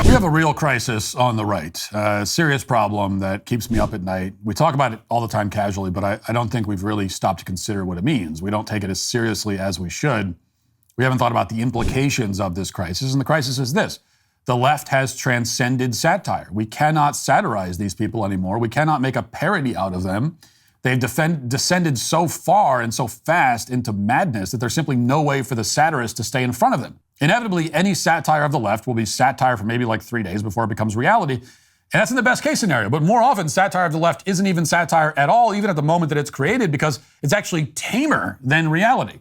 We have a real crisis on the right, a serious problem that keeps me up at night. We talk about it all the time casually, but I don't think we've really stopped to consider what it means. We don't take it as seriously as we should. We haven't thought about the implications of this crisis, and the crisis is this. The left has transcended satire. We cannot satirize these people anymore. We cannot make a parody out of them. They've descended so far and so fast into madness that there's simply no way for the satirist to stay in front of them. Inevitably, any satire of the left will be satire for maybe like 3 days before it becomes reality. And that's in the best case scenario. But more often, satire of the left isn't even satire at all, even at the moment that it's created, because it's actually tamer than reality.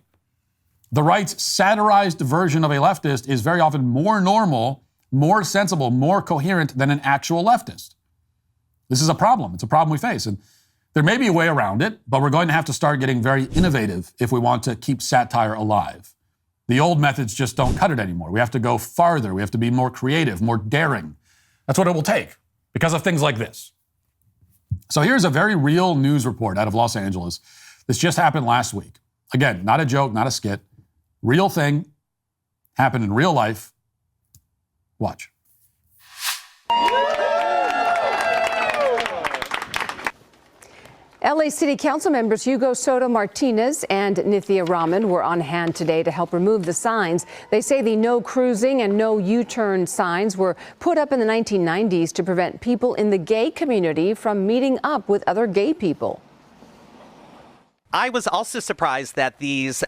The right's satirized version of a leftist is very often more normal, more sensible, more coherent than an actual leftist. This is a problem. It's a problem we face. And there may be a way around it, but we're going to have to start getting very innovative if we want to keep satire alive. The old methods just don't cut it anymore. We have to go farther. We have to be more creative, more daring. That's what it will take because of things like this. So here's a very real news report out of Los Angeles. This just happened last week. Again, not a joke, not a skit. Real thing. Happened in real life. Watch. LA City Council members Hugo Soto Martinez and Nithya Raman were on hand today to help remove the signs. They say the no cruising and no U-turn signs were put up in the 1990s to prevent people in the gay community from meeting up with other gay people. I was also surprised that these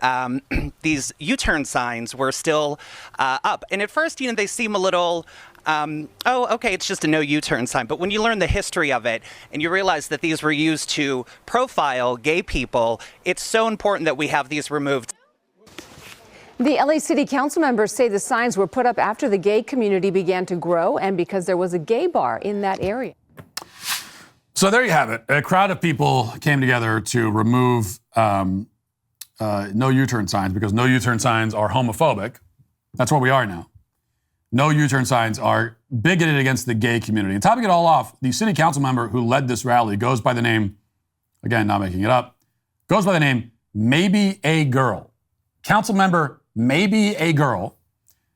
U-turn signs were still up. And at first, they seem a little, okay, it's just a no U-turn sign. But when you learn the history of it and you realize that these were used to profile gay people, it's so important that we have these removed. The LA City Council members say the signs were put up after the gay community began to grow and because there was a gay bar in that area. So there you have it. A crowd of people came together to remove no U-turn signs because no U-turn signs are homophobic. That's where we are now. No U-turn signs are bigoted against the gay community. And topping it all off, the city council member who led this rally goes by the name, again, not making it up, goes by the name Maybe a Girl. Council member Maybe a Girl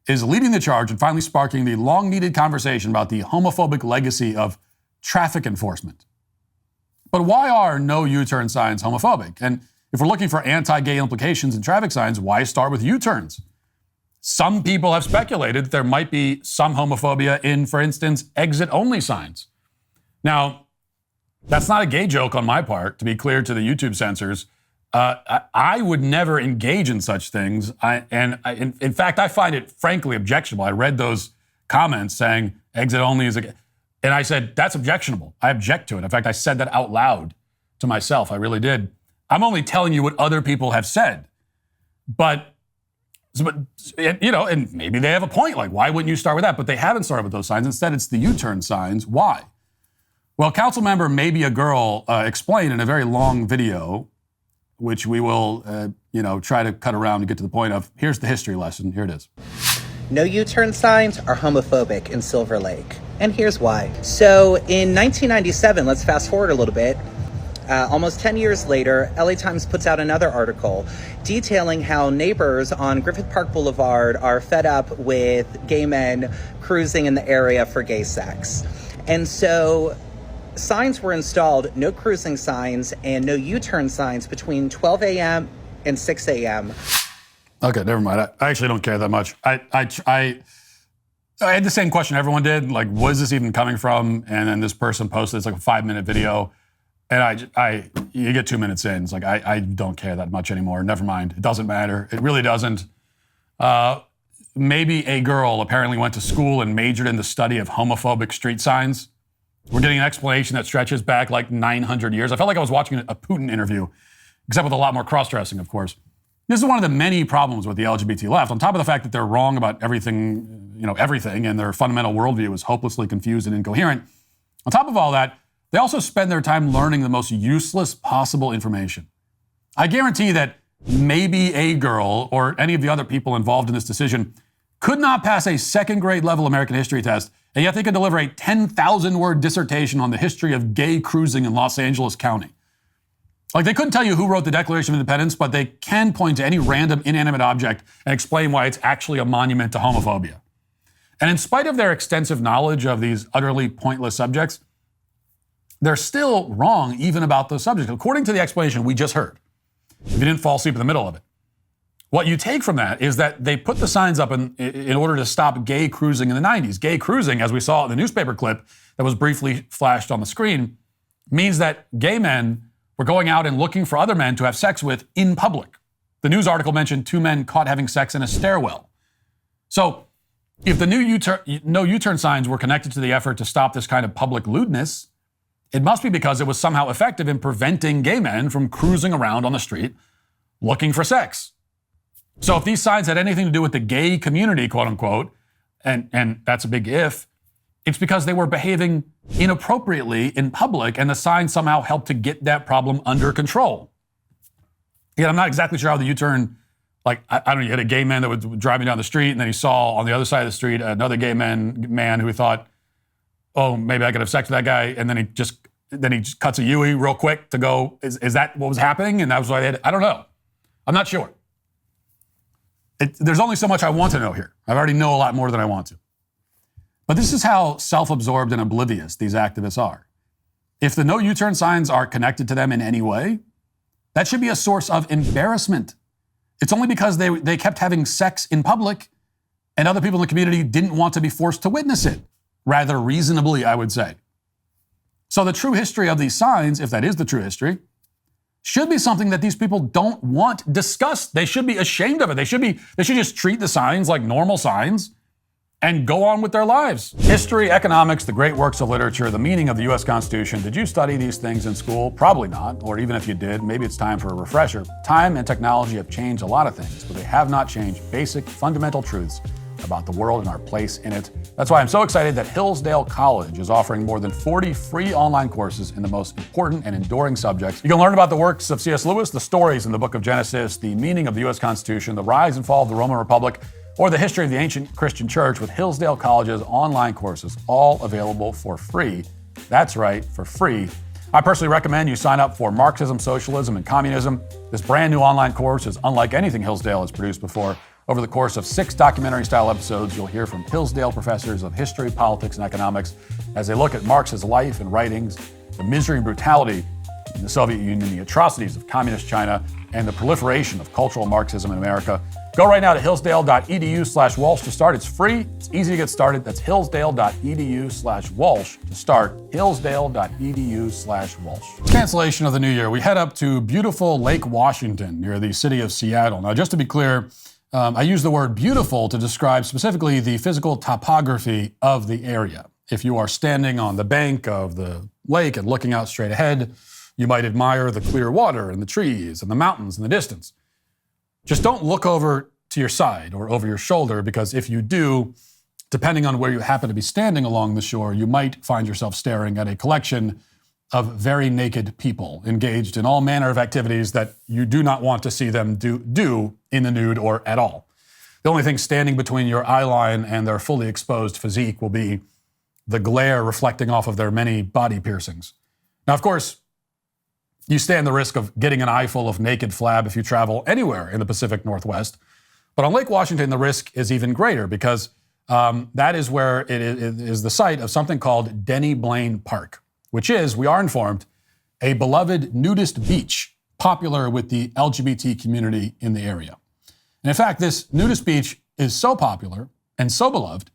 is leading the charge and finally sparking the long-needed conversation about the homophobic legacy of traffic enforcement. But why are no U-turn signs homophobic? And if we're looking for anti-gay implications in traffic signs, why start with U-turns? Some people have speculated that there might be some homophobia in, for instance, exit-only signs. Now, that's not a gay joke on my part, to be clear to the YouTube censors. I would never engage in such things. In fact, I find it frankly objectionable. I read those comments saying exit-only is a... And I said, that's objectionable. I object to it. In fact, I said that out loud to myself. I really did. I'm only telling you what other people have said. But and maybe they have a point. Like, why wouldn't you start with that? But they haven't started with those signs. Instead, it's the U-turn signs. Why? Well, council member Maybe a Girl explained in a very long video, which we will, try to cut around to get to the point of, here's the history lesson. Here it is. No U-turn signs are homophobic in Silver Lake. And here's why. So in 1997, let's fast forward a little bit, almost 10 years later, LA Times puts out another article detailing how neighbors on Griffith Park Boulevard are fed up with gay men cruising in the area for gay sex. And so signs were installed, no cruising signs and no U-turn signs between 12 a.m. and 6 a.m. Okay, never mind. I actually don't care that much. I had the same question everyone did. Like, what is this even coming from? And then this person posted, it's like a 5-minute video. And you get 2 minutes in. It's like, I don't care that much anymore. Never mind. It doesn't matter. It really doesn't. Maybe a Girl apparently went to school and majored in the study of homophobic street signs. We're getting an explanation that stretches back like 900 years. I felt like I was watching a Putin interview, except with a lot more cross-dressing, of course. This is one of the many problems with the LGBT left. On top of the fact that they're wrong about everything, and their fundamental worldview is hopelessly confused and incoherent. On top of all that, they also spend their time learning the most useless possible information. I guarantee that Maybe a Girl or any of the other people involved in this decision could not pass a second-grade level American history test, and yet they could deliver a 10,000-word dissertation on the history of gay cruising in Los Angeles County. Like, they couldn't tell you who wrote the Declaration of Independence, but they can point to any random inanimate object and explain why it's actually a monument to homophobia. And in spite of their extensive knowledge of these utterly pointless subjects, they're still wrong even about those subjects, according to the explanation we just heard, if you didn't fall asleep in the middle of it. What you take from that is that they put the signs up in order to stop gay cruising in the 90s. Gay cruising, as we saw in the newspaper clip that was briefly flashed on the screen, means that gay men were going out and looking for other men to have sex with in public. The news article mentioned 2 men caught having sex in a stairwell. So if the new no U-turn signs were connected to the effort to stop this kind of public lewdness, it must be because it was somehow effective in preventing gay men from cruising around on the street looking for sex. So if these signs had anything to do with the gay community, quote unquote, and that's a big if, it's because they were behaving inappropriately in public, and the signs somehow helped to get that problem under control. Again, I'm not exactly sure how the U-turn, like, I don't know, you had a gay man that was driving down the street, and then he saw on the other side of the street another gay man who thought, oh, maybe I could have sex with that guy, and then he just cuts a Yui real quick to go, is that what was happening? And that was why they had, I don't know. I'm not sure. There's only so much I want to know here. I already know a lot more than I want to. But this is how self-absorbed and oblivious these activists are. If the no U-turn signs are connected to them in any way, that should be a source of embarrassment. It's only because they kept having sex in public and other people in the community didn't want to be forced to witness it. Rather reasonably, I would say. So the true history of these signs, if that is the true history, should be something that these people don't want discussed. They should be ashamed of it. They should just treat the signs like normal signs and go on with their lives. History, economics, the great works of literature, the meaning of the U.S. Constitution. Did you study these things in school? Probably not. Or even if you did, maybe it's time for a refresher. Time and technology have changed a lot of things, but they have not changed basic, fundamental truths about the world and our place in it. That's why I'm so excited that Hillsdale College is offering more than 40 free online courses in the most important and enduring subjects. You can learn about the works of C.S. Lewis, the stories in the book of Genesis, the meaning of the U.S. Constitution, the rise and fall of the Roman Republic, or the history of the ancient Christian church with Hillsdale College's online courses, all available for free. That's right, for free. I personally recommend you sign up for Marxism, Socialism, and Communism. This brand new online course is unlike anything Hillsdale has produced before. Over the course of 6 documentary-style episodes, you'll hear from Hillsdale professors of history, politics, and economics as they look at Marx's life and writings, the misery and brutality in the Soviet Union, the atrocities of communist China, and the proliferation of cultural Marxism in America. Go right now to hillsdale.edu/Walsh to start. It's free. It's easy to get started. That's hillsdale.edu/Walsh to start. hillsdale.edu/Walsh. Cancellation of the new year. We head up to beautiful Lake Washington near the city of Seattle. Now, just to be clear, I use the word beautiful to describe specifically the physical topography of the area. If you are standing on the bank of the lake and looking out straight ahead, you might admire the clear water and the trees and the mountains in the distance. Just don't look over to your side or over your shoulder, because if you do, depending on where you happen to be standing along the shore, you might find yourself staring at a collection of very naked people engaged in all manner of activities that you do not want to see them do in the nude or at all. The only thing standing between your eye line and their fully exposed physique will be the glare reflecting off of their many body piercings. Now, of course, you stand the risk of getting an eye full of naked flab if you travel anywhere in the Pacific Northwest. But on Lake Washington, the risk is even greater because that is where it is the site of something called Denny Blaine Park, which is, we are informed, a beloved nudist beach popular with the LGBT community in the area. And in fact, this nudist beach is so popular and so beloved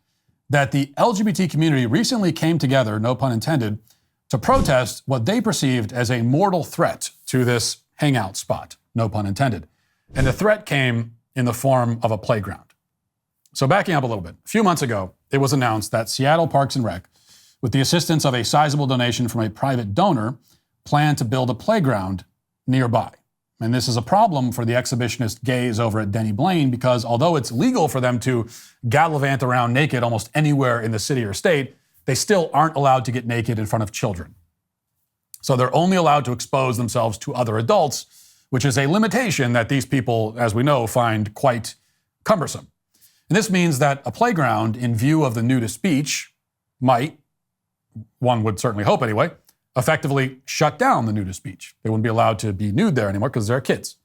that the LGBT community recently came together, no pun intended, to protest what they perceived as a mortal threat to this hangout spot, no pun intended. And the threat came in the form of a playground. So backing up a little bit, a few months ago, it was announced that Seattle Parks and Rec, with the assistance of a sizable donation from a private donor, planned to build a playground nearby. And this is a problem for the exhibitionist gays over at Denny Blaine, because although it's legal for them to gallivant around naked almost anywhere in the city or state, they still aren't allowed to get naked in front of children. So they're only allowed to expose themselves to other adults, which is a limitation that these people, as we know, find quite cumbersome. And this means that a playground, in view of the nudist beach, might, one would certainly hope anyway, effectively shut down the nudist beach. They wouldn't be allowed to be nude there anymore because they're kids,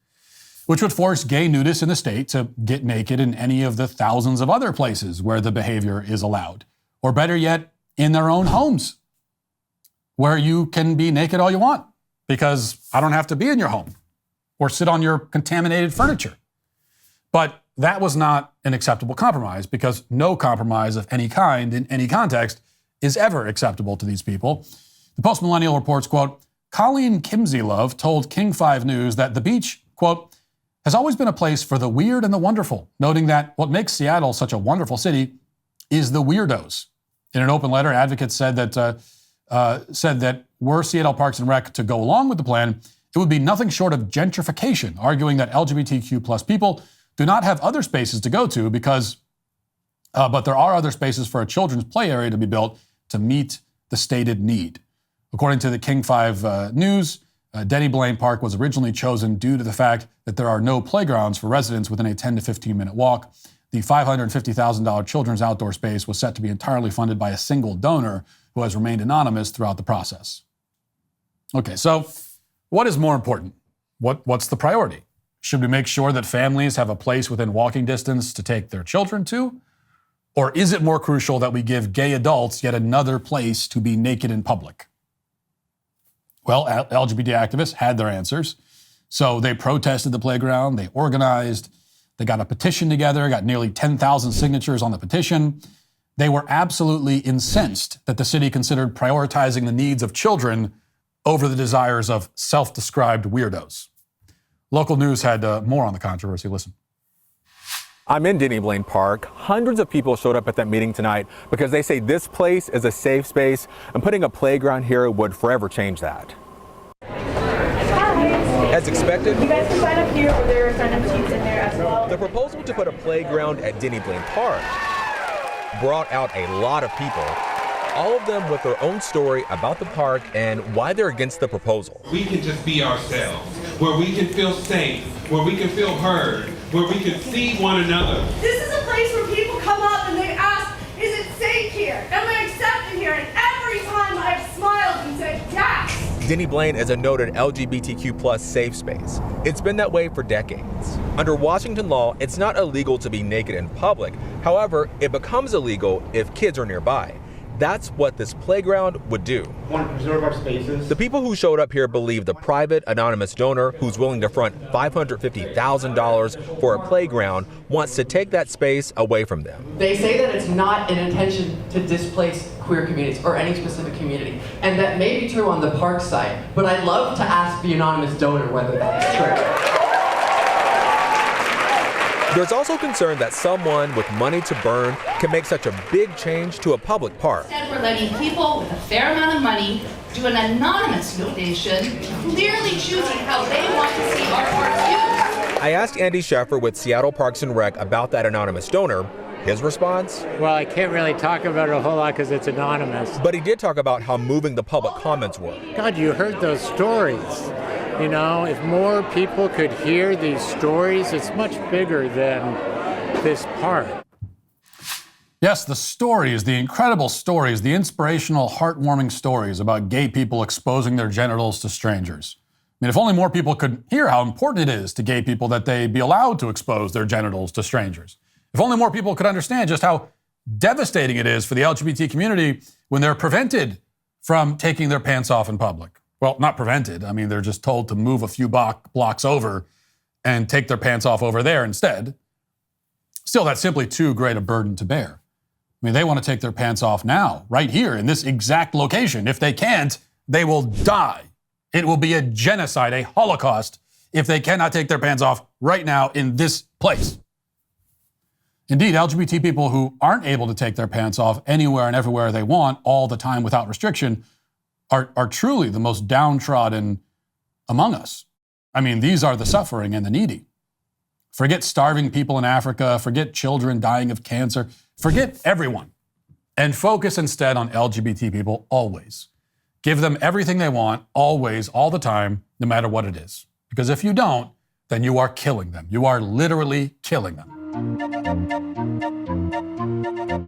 which would force gay nudists in the state to get naked in any of the thousands of other places where the behavior is allowed. Or better yet, in their own homes, where you can be naked all you want because I don't have to be in your home or sit on your contaminated furniture. But that was not an acceptable compromise because no compromise of any kind in any context is ever acceptable to these people. The Post-Millennial reports, quote, Colleen Kimsey-Love told King 5 News that the beach, quote, has always been a place for the weird and the wonderful, noting that what makes Seattle such a wonderful city is the weirdos. In an open letter, advocates said that were Seattle Parks and Rec to go along with the plan, it would be nothing short of gentrification, arguing that LGBTQ plus people do not have other spaces to go to but there are other spaces for a children's play area to be built to meet the stated need. According to the King 5 News, Denny Blaine Park was originally chosen due to the fact that there are no playgrounds for residents within a 10 to 15-minute walk. The $550,000 children's outdoor space was set to be entirely funded by a single donor who has remained anonymous throughout the process. Okay, so what is more important? What's the priority? Should we make sure that families have a place within walking distance to take their children to? Or is it more crucial that we give gay adults yet another place to be naked in public? Well, LGBT activists had their answers. So they protested the playground, they organized, they got a petition together, got nearly 10,000 signatures on the petition. They were absolutely incensed that the city considered prioritizing the needs of children over the desires of self-described weirdos. Local news had more on the controversy. Listen. I'm in Denny Blaine Park. Hundreds of people showed up at that meeting tonight because they say this place is a safe space and putting a playground here would forever change that. As expected, you guys can sign up here, or there are sign-up sheets in there as well. The proposal to put a playground at Denny Blaine Park brought out a lot of people, all of them with their own story about the park and why they're against the proposal. We can just be ourselves, where we can feel safe, where we can feel heard, where we can see one another. This is a place where people come up and they ask, is it safe here? Am I accepted here? And every time I've smiled and said yes. Denny Blaine is a noted LGBTQ plus safe space. It's been that way for decades. Under Washington law, it's not illegal to be naked in public. However, it becomes illegal if kids are nearby. That's what this playground would do. We want to preserve our spaces. The people who showed up here believe the private anonymous donor who's willing to front $550,000 for a playground wants to take that space away from them. They say that it's not an intention to displace queer communities or any specific community, and that may be true on the park side, but I'd love to ask the anonymous donor whether that is true. There's also concern that someone with money to burn can make such a big change to a public park. Instead, we're letting people with a fair amount of money do an anonymous donation, clearly choosing how they want to see our park used. I asked Andy Sheffer with Seattle Parks and Rec about that anonymous donor. His response? Well, I can't really talk about it a whole lot because it's anonymous. But he did talk about how moving the public comments were. God, you heard those stories. You know, if more people could hear these stories, it's much bigger than this park. Yes, the stories, the incredible stories, the inspirational, heartwarming stories about gay people exposing their genitals to strangers. I mean, if only more people could hear how important it is to gay people that they be allowed to expose their genitals to strangers. If only more people could understand just how devastating it is for the LGBT community when they're prevented from taking their pants off in public. Well, not prevented. I mean, they're just told to move a few blocks over and take their pants off over there instead. Still, that's simply too great a burden to bear. I mean, they want to take their pants off now, right here, in this exact location. If they can't, they will die. It will be a genocide, a Holocaust, if they cannot take their pants off right now in this place. Indeed, LGBT people who aren't able to take their pants off anywhere and everywhere they want all the time without restriction are truly the most downtrodden among us. I mean, these are the suffering and the needy. Forget starving people in Africa, forget children dying of cancer, forget everyone, and focus instead on LGBT people always. Give them everything they want, always, all the time, no matter what it is. Because if you don't, then you are killing them. You are literally killing them.